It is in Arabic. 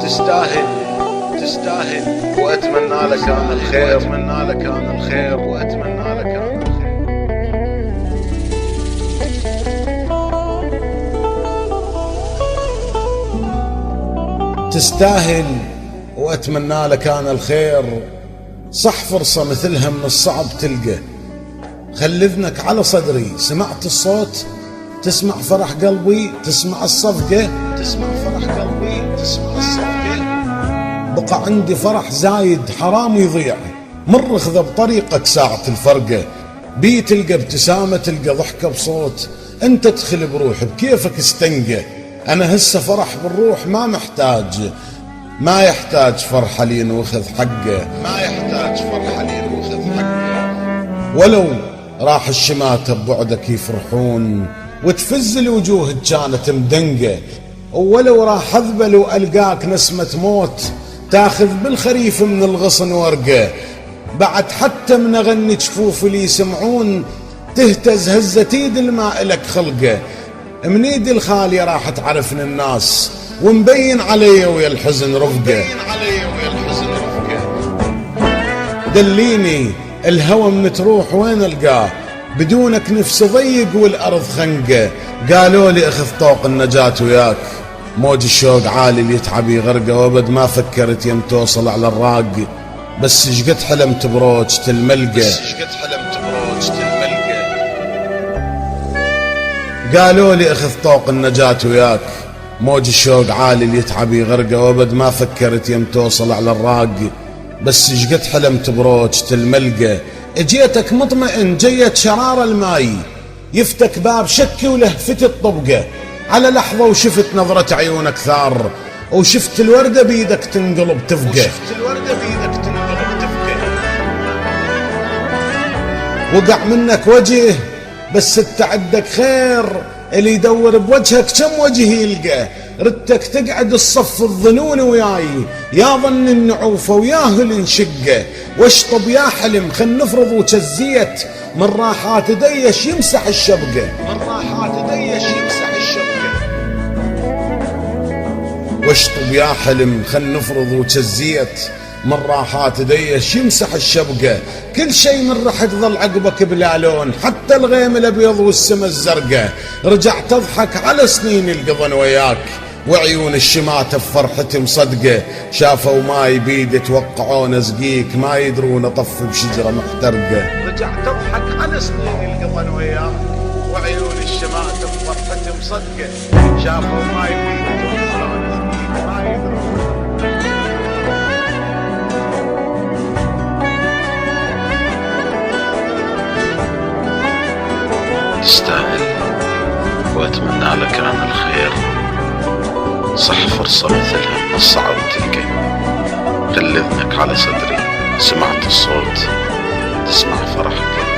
تستاهل وأتمنى لك أنا الخير، وأتمنى لك أنا الخير. تستاهل وأتمنى لك أنا الخير، صح فرصة مثلها من الصعب تلقى. خلي إذنك على صدري، سمعت الصوت تسمع فرح قلبي، تسمع الصفقة، بقى عندي فرح زايد حرام يضيع، مر خذ بطريقك ساعة الفرقة، بي تلقى ابتسامة، تلقى ضحكة بصوت، انت تدخل بروح بكيفك استنقى. انا هسه فرح بالروح ما يحتاج فرحة لين وخذ حقه، ولو راح الشماتة ببعدك يفرحون، وتفز الوجوه كانت مدنقة، ولو راح اذبل والقاك نسمة موت، تاخذ بالخريف من الغصن ورقة. بعد حتى من اغني جفوف اللي يسمعون، تهتز هزة ايد الماء لك خلقه. من ايدي الخالية راح تعرفني الناس، ومبين علي ويا الحزن رفقه. دليني الهوى من تروح وين القاه، بدونك نفس ضيق والارض خنقه. قالوا لي اخذ طوق النجاة وياك، موج الشوق عالي اللي يتعب يغرقه، وابد ما فكرت يم توصل على الراق، بس شقد حلمت بروجة الملقى. قالوا لي اخذ طوق النجاة وياك، موج الشوق عالي اللي يتعب يغرقه، وابد ما فكرت يم توصل على الراق، بس شقد حلمت بروجة الملقى. اجيتك مطمئن جيت شرار الماي، يفتك باب شكي ولهفت الطبقة، على لحظة وشفت نظرة عيونك ثار، وشفت الوردة بيدك تنقلب تفقه. وقع منك وجه بس انت عندك خير، اللي يدور بوجهك كم وجه يلقى. ردتك تقعد الصف الظنون وياي، يا ظن النعوفة وياهل انشقه. واشطب يا حلم خل نفرض وكزيت، من راحات ديش يمسح الشبقة. واشطب يا حلم خل نفرض وكزيت، من راحات ديش يمسح الشبقة. كل شي من رحت ظل عقبك بلا لون، حتى الغيم الابيض والسما الزرقاء. رجعت اضحك على سنين القضن وياك، وعيون الشماتة بفرحتي مصدقة. شافوا ماي بيدي توقعون ازقيك، ما يدرون اطف بشجرة محترقة. رجعت اضحك على سنين القضن وياك، وعيون الشماتة بفرحتي مصدقة. شافوا ماي بيدي توقعون ازقيك، ما يدرون. تستاهل وأتمنى لك أنا الخير، صح فرصة مثلها من الصعب تلقى. خلي إذنك على صدري، سمعت الصوت تسمع فرح قلبي.